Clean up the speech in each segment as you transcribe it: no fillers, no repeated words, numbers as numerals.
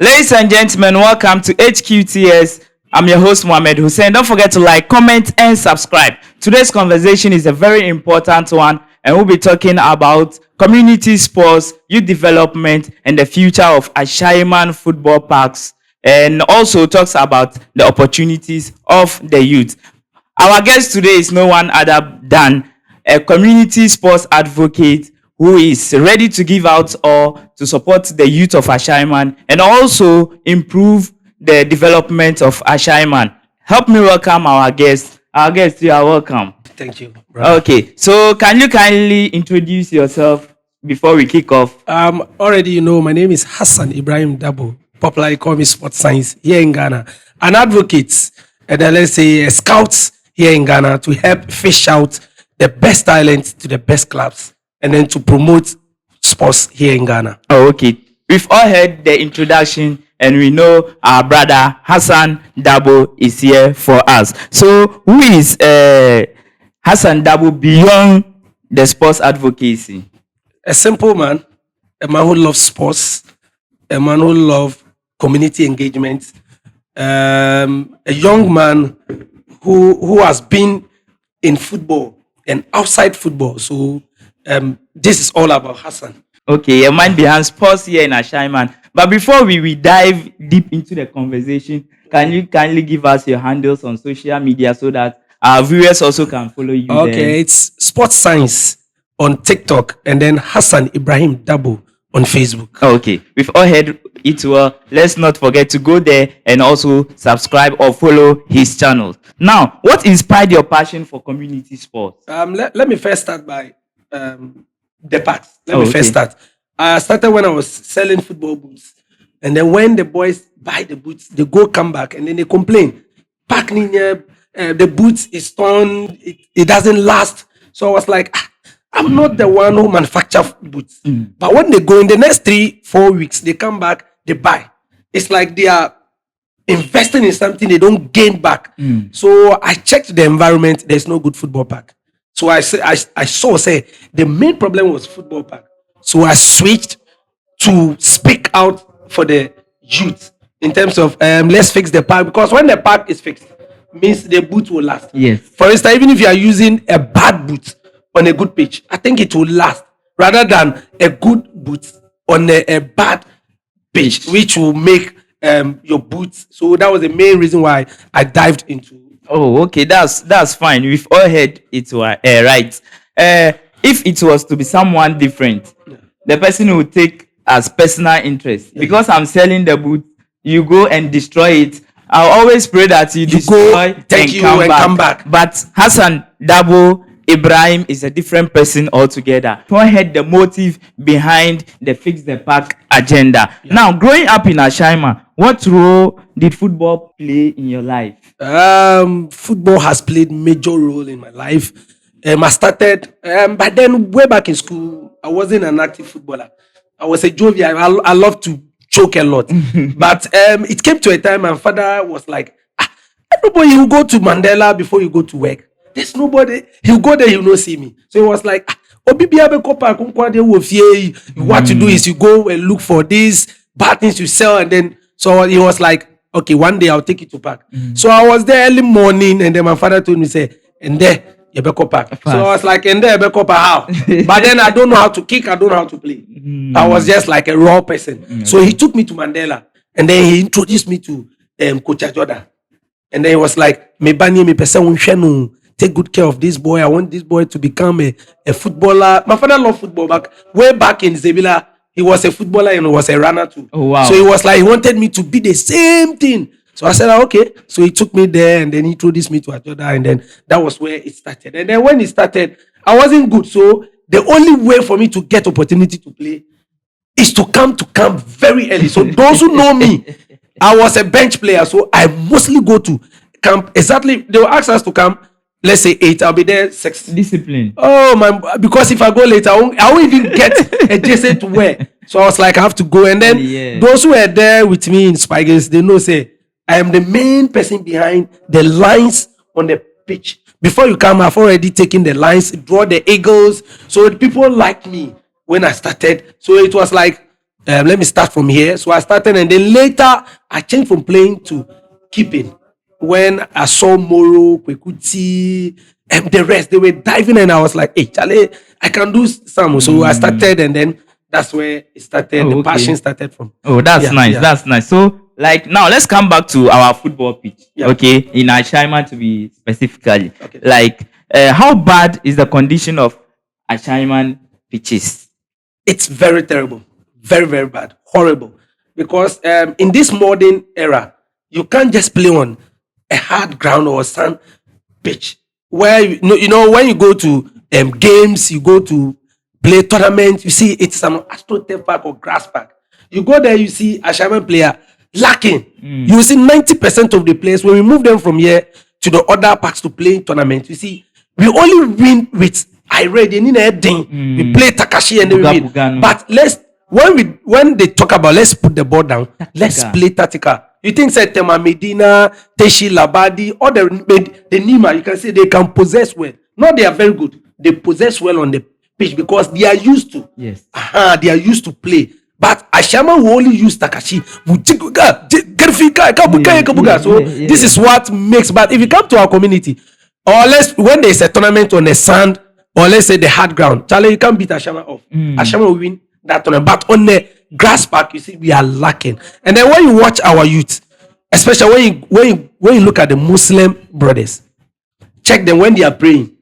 Ladies and gentlemen, welcome to HQTS. I'm your host, Mohammed Hussein. Don't forget to like, comment, and subscribe. Today's conversation is a very important one, and we'll be talking about community sports, youth development, and the future of Ashaiman football parks, and also talks about the opportunities of the youth. Our guest today is no one other than a community sports advocate who is ready to give out or to support the youth of Ashaiman and also improve the development of Ashaiman. Help me welcome our guest. Our guest, you are welcome. Thank you, brother. Okay, so can you kindly introduce yourself before we kick off? Already you know, my name is Hassan Ibrahim Dabo, popularly called me Sports Science here in Ghana. An advocate, and then let's say a scout here in Ghana to help fish out the best talent to the best clubs and then to promote sports here in Ghana. Oh, okay. We've all heard the introduction and we know our brother Hassan Dabo is here for us. So who is Hassan Dabo beyond the sports advocacy? A simple man, a man who loves sports, a man who loves community engagement, a young man who has been in football and outside football. So this is all about Hassan. Okay, a man behind sports here in Ashaiman. But before we dive deep into the conversation, can you kindly give us your handles on social media so that our viewers also can follow you? Okay, there? It's Sports Science on TikTok and then Hassan Ibrahim Dabo on Facebook. Okay, we've all heard it well. Let's not forget to go there and also subscribe or follow his channel. Now, what inspired your passion for community sports? Let me first start by the parts. Let me first start. I started when I was selling football boots. And then when the boys buy the boots, they come back and then they complain. Pack the boots is torn, it doesn't last. So I was like, I'm not the one who manufacture boots. But when they go in the next 3-4 weeks, they come back, they buy. It's like they are investing in something they don't gain back. So I checked the environment, there's no good football park. So I saw the main problem was football park. So I switched to speak out for the youth in terms of let's fix the park, because when the park is fixed, means the boot will last. Yes. For instance, even if you are using a bad boot on a good pitch, I think it will last rather than a good boot on a bad pitch, which will make your boots. So that was the main reason why I dived into. Oh, okay, that's fine. We've all heard it right. If it was to be someone different, the person who would take as personal interest. Because I'm selling the boot, you go and destroy it. I always pray that you destroy and come back. But Hassan Dabo Ibrahim is a different person altogether. Who had the motive behind the Fix the Park agenda? Yeah. Now, growing up in Ashaiman, what role did football play in your life? Football has played major role in my life. I started, but then way back in school, I wasn't an active footballer. I was a jovial. I love to choke a lot. But it came to a time my father was like, everybody will go to Mandela before you go to work. There's nobody. He'll go there, he'll not see me. So he was like, what to do is you go and look for these bad things you sell. And then, so he was like, okay, one day I'll take you to park. So I was there early morning and then my father told me, say, and there, Yebeko Park. So I was like, and there, Yebeko Park, how? But then I don't know how to kick, I don't know how to play. I was just like a raw person. So he took me to Mandela and then he introduced me to Coach Jordan. And then he was like, me bani me person take good care of this boy. I want this boy to become a footballer. My father loved football way back in Zebila. He was a footballer and was a runner too. Oh, wow. So he was like, he wanted me to be the same thing. So I said, okay. So he took me there and then he introduced me to Ajoda and then that was where it started. And then when it started, I wasn't good. So the only way for me to get opportunity to play is to come to camp very early. So those who know me, I was a bench player. So I mostly go to camp. Exactly. They will ask us to come. Let's say 8, I'll be there 6. Discipline. Oh man, because if I go later, I won't even get a jersey to wear. So I was like, I have to go. And then those who were there with me in Spygate, they know, say, I am the main person behind the lines on the pitch. Before you come, I've already taken the lines, draw the eagles. So people like me when I started. So it was like, let me start from here. So I started, and then later I changed from playing to keeping. When I saw Moro, Kwekuti, and the rest, they were diving, and I was like, "Hey, Charlie, I can do some." So I started, and then that's where it started. Oh, The okay. passion started from. Oh, that's Yeah, nice. yeah. That's nice. So, like, now let's come back to our football pitch. Yeah. Okay, in Ashaiman to be specifically. Okay. Like, how bad is the condition of Ashaiman pitches? It's very terrible, very very bad, horrible. Because in this modern era, you can't just play on a hard ground or sand pitch. Where you know when you go to games, you go to play tournaments, you see it's some AstroTurf park or grass park. You go there, you see a Shaman player lacking. You see 90% of the players when we move them from here to the other parks to play tournaments. You see, we only win with I read in heading. We play Takashi and then we win. Buga, no. But when they talk about let's put the ball down, let's play tactical. You think say Tema Medina, Teshi Labadi, or the Nima, you can say they can possess well. Not they are very good. They possess well on the pitch because they are used to. Yes. They are used to play. But Ashaiman will only use Takashi. So this is what makes. But if you come to our community, or when there's a tournament on the sand, or let's say the hard ground, Charlie, you can't beat Ashaiman off. Ashaiman will win that tournament. But on the grass park, you see, we are lacking. And then when you watch our youth, especially when you look at the Muslim brothers, check them when they are praying.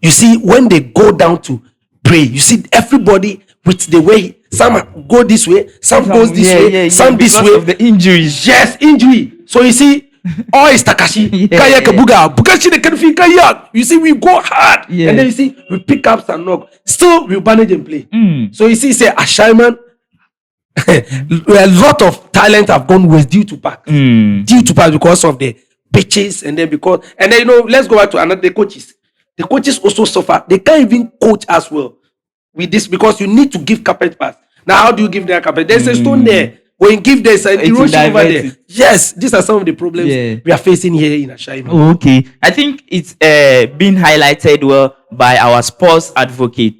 You see, when they go down to pray, you see everybody with the way. Some go this way, some goes this way, some this way. Of the injuries. Yes, injury. So you see, all is Takashi. Kaya Kabuga. Bukashi the Kanfi Kaya. You see, we go hard. And then you see, we pick up some knock. Still, we manage and play. So you see, say Ashaiman, a lot of talent have gone waste due to park. Due to park because of the pitches and then let's go back to another coaches. The coaches also suffer. They can't even coach as well with this because you need to give carpet pass. Now, how do you give their carpet? There's a stone there. When you give there's an erosion over there. Yes, these are some of the problems we are facing here in Ashaiman. Oh, okay. I think it's been highlighted well by our sports advocate.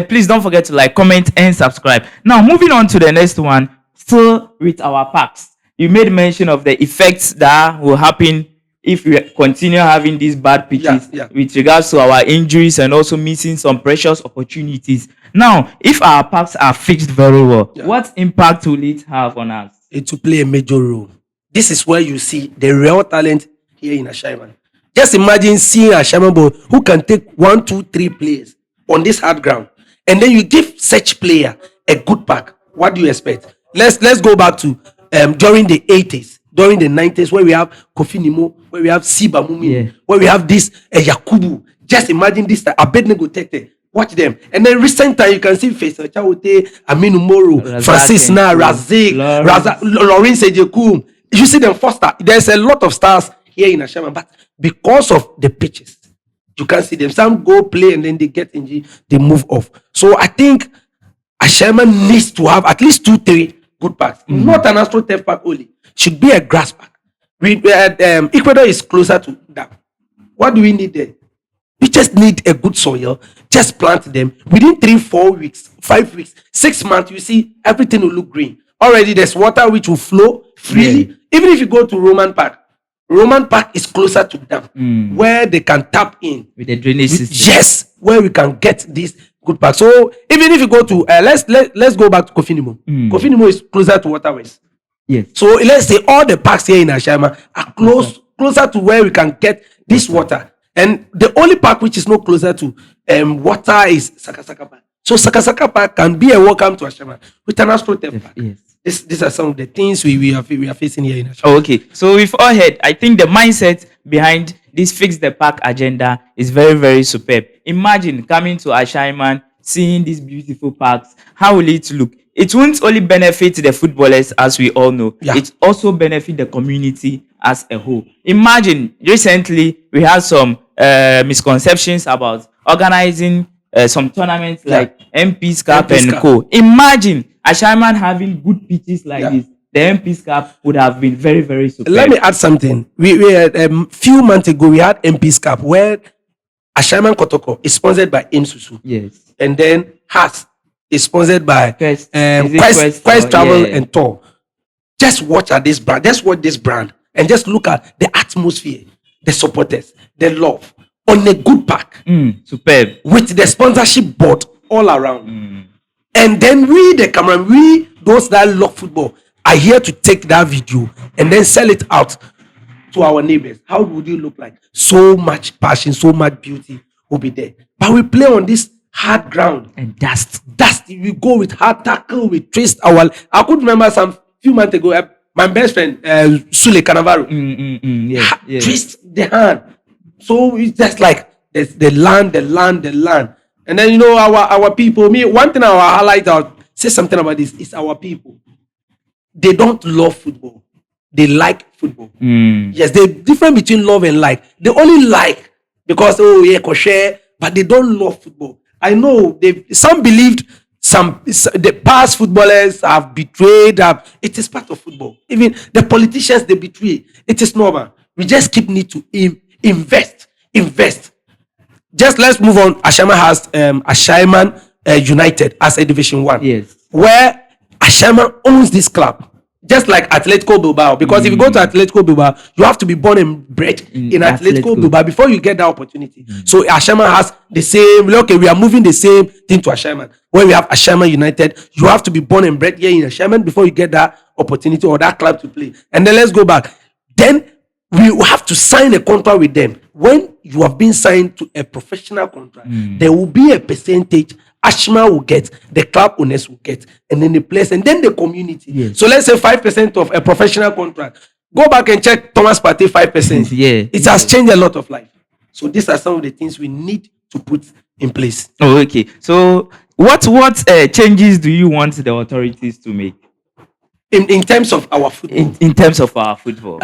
Please don't forget to like, comment, and subscribe. Now, moving on to the next one, still with our parks. You made mention of the effects that will happen if we continue having these bad pitches with regards to our injuries and also missing some precious opportunities. Now, if our parks are fixed very well, what impact will it have on us? It will play a major role. This is where you see the real talent here in Ashaiman. Just imagine seeing Ashaiman boy who can take 1, 2, 3 players on this hard ground, and then you give such player a good park. What do you expect? Let's go back to during the 80s. During the 90s, where we have Kofi Nimo, where we have Siba Mumi, where we have this Yakubu. Just imagine this Abednego Tete. Watch them. And then recent time, you can see Faisal Chawote, Aminu Moro, Francis Na, Razik, Lawrence Ejekum. You see them foster. There's a lot of stars here in Ashaiman, but because of the pitches, you can see them. Some go play and then they get injured, they move off. So I think Ashaiman needs to have at least 2, 3 good parks. Not an AstroTurf park only. Should be a grass park. Ecuador is closer to that. What do we need there? We just need a good soil. Just plant them. Within 3, 4 weeks, 5 weeks, 6 months, you see everything will look green. Already there's water which will flow freely. Even if you go to Roman Park is closer to them, where they can tap in with the drainage system. Yes, where we can get this good park. So even if you go to let's go back to Kofi Nimo. Kofi Nimo is closer to waterways. Yes. So let's say all the parks here in Ashaiman are closer to where we can get this water. And the only park which is not closer to water is Sakasaka Park. So Sakasaka Park can be a welcome to Ashaiman with an AstroTurf park. Yes. These are some of the things we are facing here in Ashaiman. Oh, okay. So with all head, I think the mindset behind this fix the park agenda is very, very superb. Imagine coming to Ashaiman, seeing these beautiful parks. How will it look? It won't only benefit the footballers, as we all know. It also benefit the community as a whole. Imagine, recently, we had some misconceptions about organizing some tournaments like MP's Cup and Co. Imagine Ashaiman having good pitches like this. The MP's Cup would have been very, very superb. Let me add something. We had, few months ago, we had MP's Cup where Ashaiman Kotoko is sponsored by Imsusu. Yes. And then Haas is sponsored by Quest, Quest Travel yeah. and Tour. Just watch at this brand. Just watch this brand and just look at the atmosphere, the supporters, the love on a good pack. Superb. With the sponsorship board all around. And then we, the camera, we, those that love football, are here to take that video and then sell it out to our neighbors. How would you look like? So much passion, so much beauty will be there. But we play on this hard ground. And dust. We go with hard tackle, we twist our. I could remember some few months ago, my best friend, Sule Canavaro, twist the hand. So it's just like the land. And then, you know, our people, one thing I will highlight out, say something about this, is our people. They don't love football. They like football. Yes, the difference between love and like. They only like because, kosher, but they don't love football. I know some believed the past footballers have betrayed. It is part of football. Even the politicians, they betray. It is normal. We just need to invest. Just let's move on. Ashaiman has Ashaiman United as a Division 1. Yes. Where Ashaiman owns this club. Just like Atletico Bilbao. Because if you go to Atletico Bilbao, you have to be born and bred in Atletico Bilbao before you get that opportunity. So Ashaiman has the same, okay, we are moving the same thing to Ashaiman. When we have Ashaiman United, you have to be born and bred here in Ashaiman before you get that opportunity or that club to play. And then let's go back. Then we have to sign a contract with them. When you have been signed to a professional contract, there will be a percentage Ashaiman will get, the club owners will get, and then the players, and then the community. Yes. So let's say 5% of a professional contract. Go back and check Thomas Partey 5%. It has changed a lot of life. So these are some of the things we need to put in place. Oh, okay. So what changes do you want the authorities to make? In terms of our football. In terms of our football.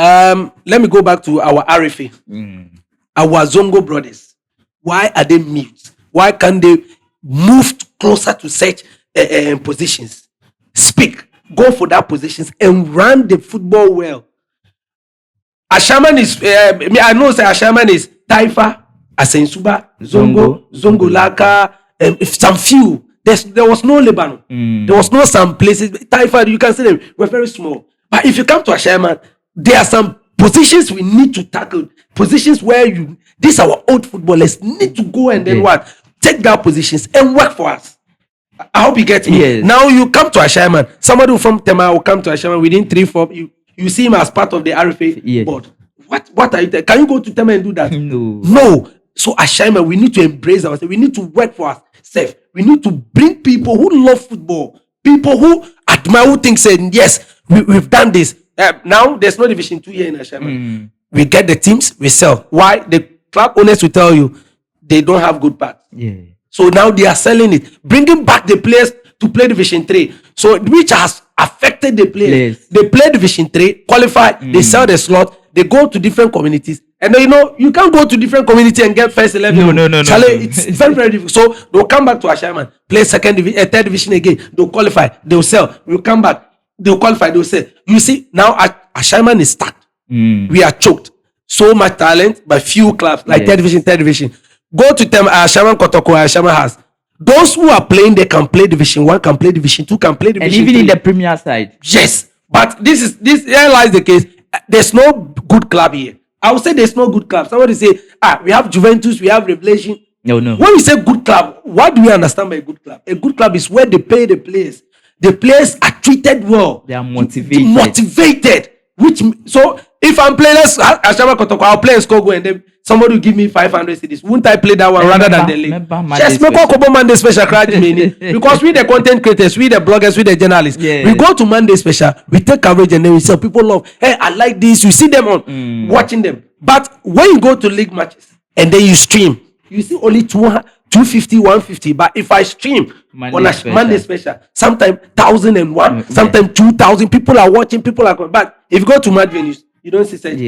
Let me go back to our RFA. Our Zongo brothers. Why are they mute? Why can't they move closer to such positions? Speak. Go for that positions and run the football well. Ashaiman is, I know say Ashaiman is Taifa, Asensuba, Zongo, Zongolaka, some few. There was no Lebanon. There was no some places. Taifa, you can see them were very small. But if you come to Ashaiman, there are some positions we need to tackle. Positions where these our old footballers need to go and then what? Take that positions and work for us. I hope you get me. Yes. Now you come to Ashaiman. Somebody from Tema will come to Ashaiman within 3-4. You see him as part of the RFA board. What are you? Can you go to Tema and do that? No. So Ashaiman, we need to embrace ourselves. We need to work for ourselves. We need to bring people who love football, people who admire, who think, say, yes, we've done this. Now there's no Division 2 here in Ashaiman. We get the teams, we sell. Why? The club owners will tell you they don't have good parts. So now they are selling it, bringing back the players to play Division 3. So which has affected the players. They play Division 3, qualify, they sell the slot, they go to different communities. And then, you can't go to different community and get first 11. No. It's very, very difficult. So they'll come back to Ashaiman, play third division again. They'll qualify, they'll sell. We'll come back, they'll qualify, they'll sell. You see, now Ashaiman is stuck. We are choked. So much talent, but few clubs like third division. Go to them, Ashaiman Kotoko, Ashaiman has. Those who are playing, they can play Division 1, can play Division 2, can play Division 3. And even in the Premier side. Yes. But this here lies the case. There's no good club here. I would say there's no good club. Somebody say, we have Juventus, we have Revelation. No. When we say good club, what do we understand by a good club? A good club is where they pay the players. The players are treated well. They are motivated. So if I'm playing, I'll play a score and then somebody will give me 500 cedis. Wouldn't I play that one rather than the league? Yes, Monday special because we the content creators, we the bloggers, we the journalists. We go to Monday special, we take coverage and then we say people love. Hey, I like this. You see them on watching them. But when you go to league matches and then you stream, you see only 250, 150. But if I stream Monday special, sometimes 1,001, sometimes 2,000. People are watching. People are going. But if you go to match venues, you don't see such.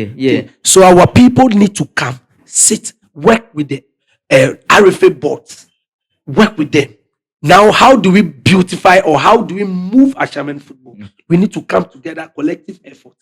So our people need to come, sit, work with the RFA boards, work with them. Now, how do we beautify or how do we move Ashaiman football? We need to come together, collective effort,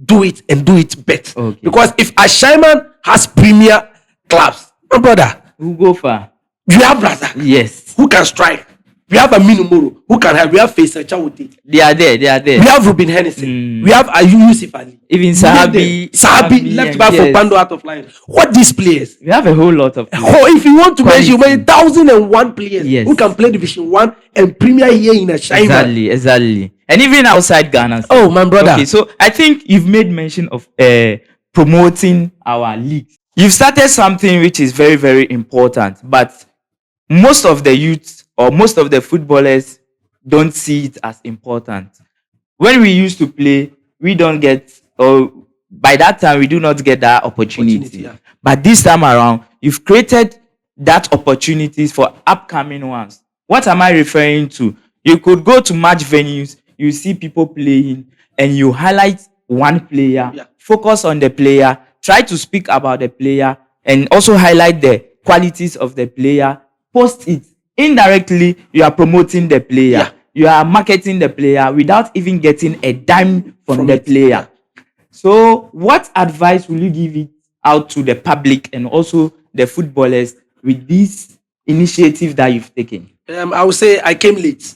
do it and do it better. Because if Ashaiman has premier clubs, my brother, who go far? You have Razak. Yes. Who can strike? We have a Minumoro who can help. We have Faisal Chawuti. They are there. We have Ruben Hennessy. We have Ayu Yusuf Ali. Even Sahabi left back for Pando out of line. What these players? We have a whole lot of players. Oh, if you want to mention 1,001 players who can play Division 1 and Premier here in Ashaiman. Exactly. And even outside Ghana. Oh, my brother. Okay, so I think you've made mention of promoting our league. You've started something which is very, very important, but most of the youth or most of the footballers don't see it as important. When we used to play, we don't get, or by that time, we do not get that opportunity. But this time around, you've created that opportunities for upcoming ones. What am I referring to? You could go to match venues, you see people playing, and you highlight one player, focus on the player, try to speak about the player, and also highlight the qualities of the player, post it. Indirectly, you are promoting the player. You are marketing the player without even getting a dime from the player. So what advice will you give it out to the public and also the footballers with this initiative that you've taken? I would say I came late.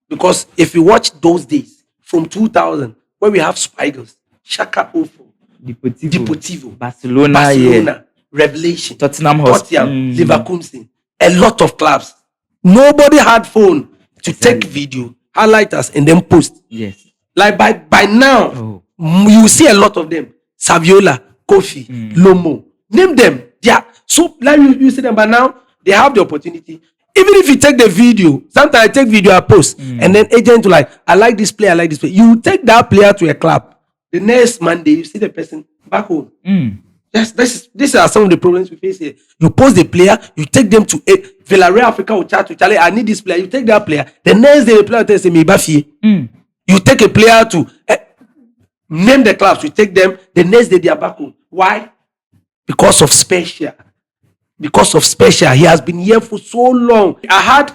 Because if you watch those days from 2000, where we have Spigers, Shaka Ofo, Deportivo, Barcelona, Revelation, Tottenham, Leverkusen, a lot of clubs. Nobody had phone to take video, highlight us, and then post. Yes. Like by now, you see a lot of them. Saviola, Kofi, Lomo. Name them. Yeah. So like you see them, but now they have the opportunity. Even if you take the video, sometimes I take video, I post, and then agent will like, I like this player, I like this player. You take that player to a club. The next Monday, you see the person back home. Yes, these are some of the problems we face here. You post the player, you take them to Villarreal Africa will chat to Charlie. I need this player. You take that player. The next day, the player tells me, Bafi. You take a player to name the clubs. You take them. The next day, they are back home. Why? Because of special. He has been here for so long. I had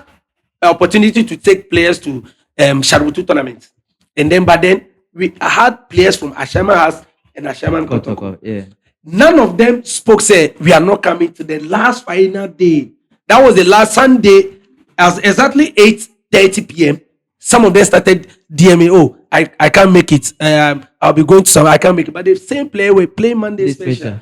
an opportunity to take players to Sharutu tournament, and then I had players from Ashaiman House and Ashaiman Kotoko. Yeah. None of them spoke, say, we are not coming to the last final day. That was the last Sunday, as exactly 8:30 p.m. Some of them started DMing, oh, I can't make it. I'll be going to some, I can't make it. But the same player will play Monday special.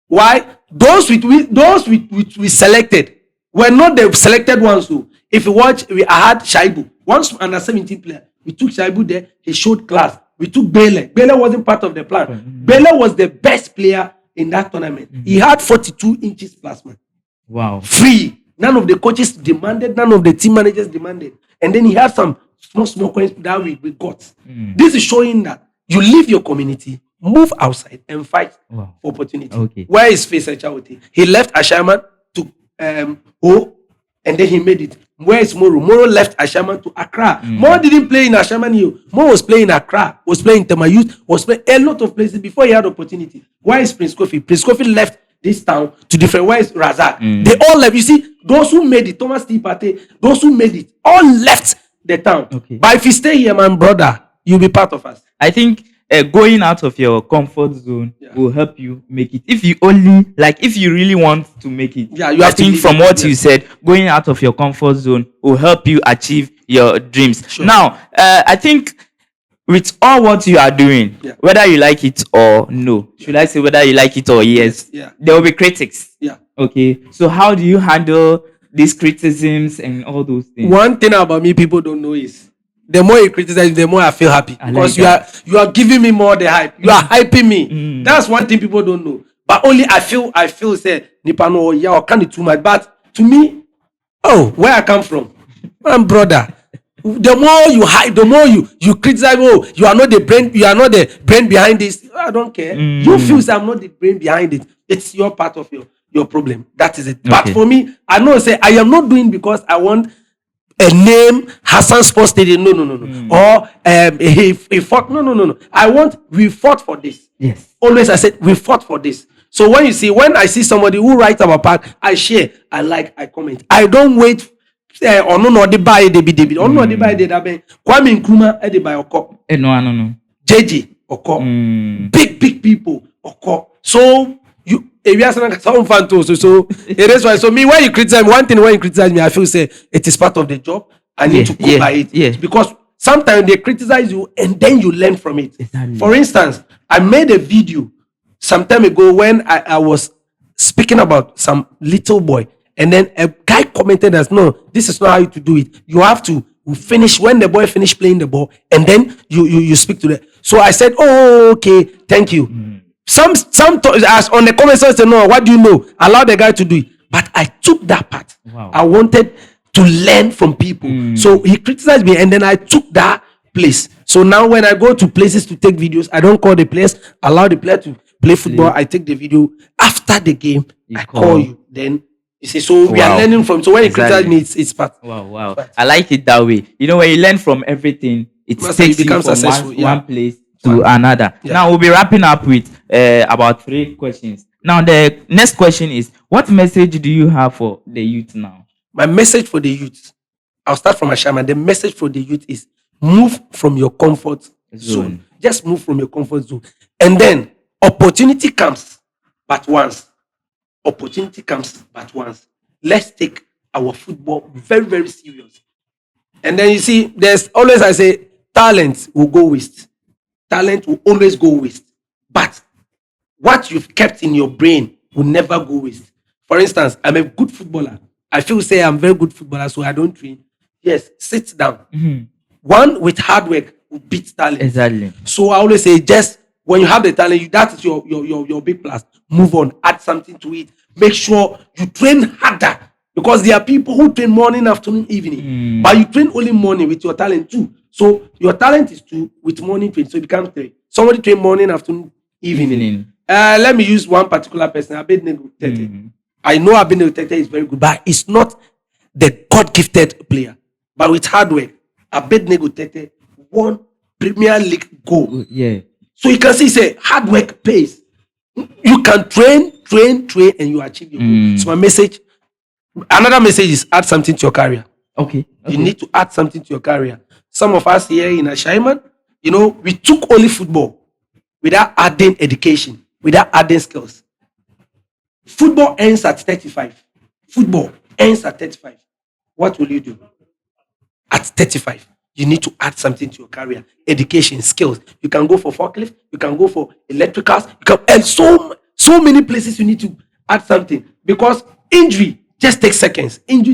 Why? Those we selected were not the selected ones. Who, if you watch, I had Shaibu. Once under 17 player, we took Shaibu there, he showed class. We took Bele. Bele wasn't part of the plan. Bele was the best player in that tournament. He had 42 inches plasma. Wow. Free. None of the coaches demanded, none of the team managers demanded. And then he had some small coins that we got. This is showing that you leave your community, move outside and fight for opportunity. Okay. Where is Faisal Chawuti? He left Ashaiman to and then he made it. Where is Moro? Moro left Ashaiman to Accra. Moro didn't play in Ashaiman. Moro was playing in Accra, was playing in Tema Youth, was playing a lot of places before he had opportunity. Why is Prince Kofi? Prince Kofi left this town to different. Where is Razak? They all left. You see, those who made it, Thomas T. Pate, those who made it, all left the town. Okay. But if you stay here, my brother, you'll be part of us. I think going out of your comfort zone will help you make it. If you really want to make it. Yeah, you have I think from what you said, going out of your comfort zone will help you achieve your dreams. Sure. Now, I think with all what you are doing, whether you like it or no, should I say whether you like it or yes, there will be critics. Yeah. Okay. So how do you handle these criticisms and all those things? One thing about me people don't know is the more you criticize, the more I feel happy. Because you are giving me more the hype. You are hyping me. That's one thing people don't know. But only I feel say Nipano or yeah, or can't too much. But to me, where I come from, my brother. The more you hype, the more you criticize. Oh, you are not the brain behind this. I don't care. You feel say I'm not the brain behind it. It's your part of your problem. That is it. Okay. But for me, I know say I am not doing because I want a name, Hassan Sports Stadium. No. Or he fought. No. We fought for this. Yes. Always I said we fought for this. So when I see somebody who writes about part, I share, I like, I comment. I don't wait. No, they buy David. No, they buy Kwame Nkrumah, they buy Oko. No. JJ Oko. Big people Oko. So if you ask some fan too, so it is why. So me, when you criticize me, one thing when you criticize me, I feel say it is part of the job. I need to go by it because sometimes they criticize you and then you learn from it. Exactly. For instance, I made a video some time ago when I was speaking about some little boy, and then a guy commented as, no, this is not how to do it. You have to finish when the boy finish playing the ball, and then you speak to them. So I said, oh, okay, thank you. Some as on the comment section, no, what do you know? Allow the guy to do it. But I took that part. Wow. I wanted to learn from people. So he criticized me, and then I took that place. So now when I go to places to take videos, I don't call the players, allow the player to play football. I take the video after the game. I call you. Then you see, so we are learning from. So when you criticize me, it's part. Wow. I like it that way. You know, when you learn from everything, it takes you from one place to another. Now we'll be wrapping up with about 3 questions. Now the next question is, what message do you have for the youth now? My message for the youth, I'll start from Ashaiman. The message for the youth is move from your comfort zone. Just move from your comfort zone. And then opportunity comes but once. Opportunity comes but once. Let's take our football very, very serious. And then you see, there's always, I say, talent will go waste. Talent will always go waste. But what you've kept in your brain will never go waste. For instance, I'm a good footballer. I feel say I'm very good footballer, so I don't train. Yes, sit down. One with hard work will beat talent. Exactly. So I always say, just when you have the talent, that is your big plus. Move on, add something to it. Make sure you train harder, because there are people who train morning, afternoon, evening, but you train only morning with your talent too. So your talent is 2 with morning train, so it becomes 3. Somebody train morning, afternoon, evening. Let me use one particular person, Abednego Tete. I know Abednego Tete is very good, but it's not the God-gifted player. But with hard work, Abednego Tete won Premier League goal. So you can see, say, hard work pays. You can train, and you achieve your goal. So my message, another message is add something to your career. Okay. You need to add something to your career. Some of us here in Ashaiman, you know, we took only football without adding education, without adding skills. Football ends at 35. Football ends at 35. What will you do? At 35, you need to add something to your career. Education, skills. You can go for forklift. You can go for electricals. You can, and so many places you need to add something, because injury just takes seconds. And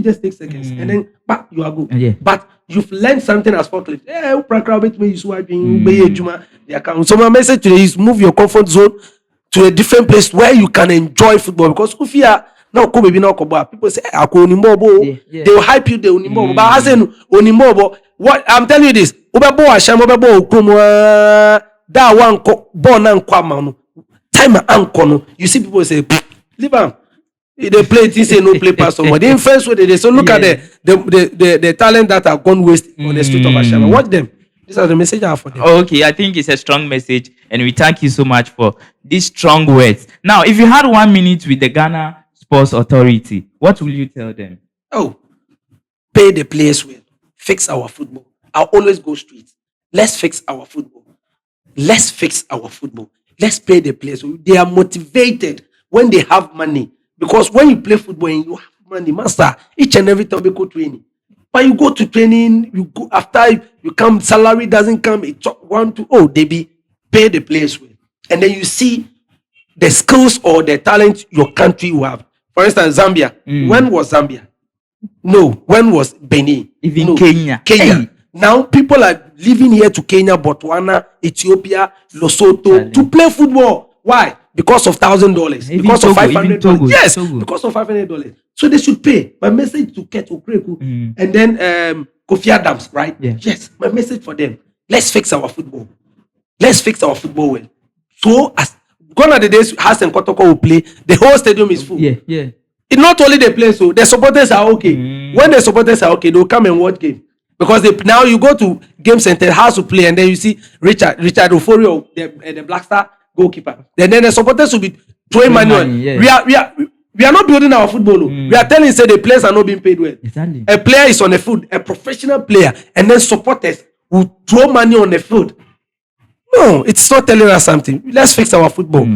then you are good. But you've learned something as forklift. So my message today is move your comfort zone to a different place where you can enjoy football. Because if you are now come maybe now people say they will hype you, they will but I say what I'm telling you this, that one born and time and you see people say leave them. They play things, say no play past somebody. The influence what they so look at the talent that have gone waste on the street of Ashaiman. Watch them. These are the message I have for them. Okay, I think it's a strong message, and we thank you so much for these strong words. Now, if you had 1 minute with the Ghana Sports Authority, what will you tell them? Oh, pay the players well. Fix our football. I'll always go straight. Let's fix our football. Let's pay the players. They are motivated when they have money. Because when you play football and you have money, master, each and every time we go training. But you go to training, you go after you come, salary doesn't come, it's 1, 2, they be pay the players well. And then you see the skills or the talent your country will have. For instance, Zambia. When was Zambia? No. When was Benin? Even no. Kenya. Hey. Now people are living here to Kenya, Botswana, Ethiopia, Lesotho to play football. Why? Because of $1,000. Because of $500. Yes, because of $500. So they should pay. My message to Keto Kreku and then Kofi Adams, right? Yes, my message for them. Let's fix our football. Let's fix our football well. So as gone are the days Has and Kotoko will play, the whole stadium is full. It's not only the players, so the supporters are okay. When the supporters are okay, they'll come and watch game. Because now you go to game center, house to play, and then you see Richard Oforio, the Black Star goalkeeper. Then the supporters will be throwing money on. We are not building our football. We are telling say the players are not being paid well. Exactly. A player is on the field, a professional player, and then supporters will throw money on the field. No, it's not telling us something. Let's fix our football.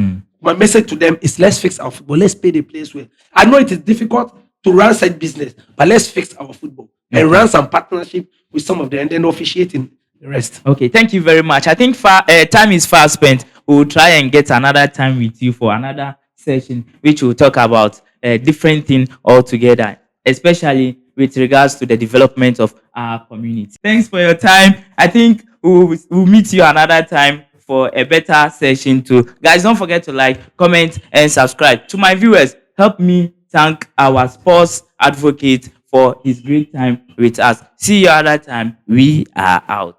my message to them is let's fix our football. Let's pay the players well. I know it is difficult to run side business, but let's fix our football and run some partnership with some of them and then officiating the rest. Okay, thank you very much. I think time is far spent. We will try and get another time with you for another session, which will talk about a different thing altogether, especially with regards to the development of our community. Thanks for your time. I think we'll meet you another time for a better session too. Guys, don't forget to like, comment, and subscribe. To my viewers, help me thank our sports advocate for his great time with us. See you another time. We are out.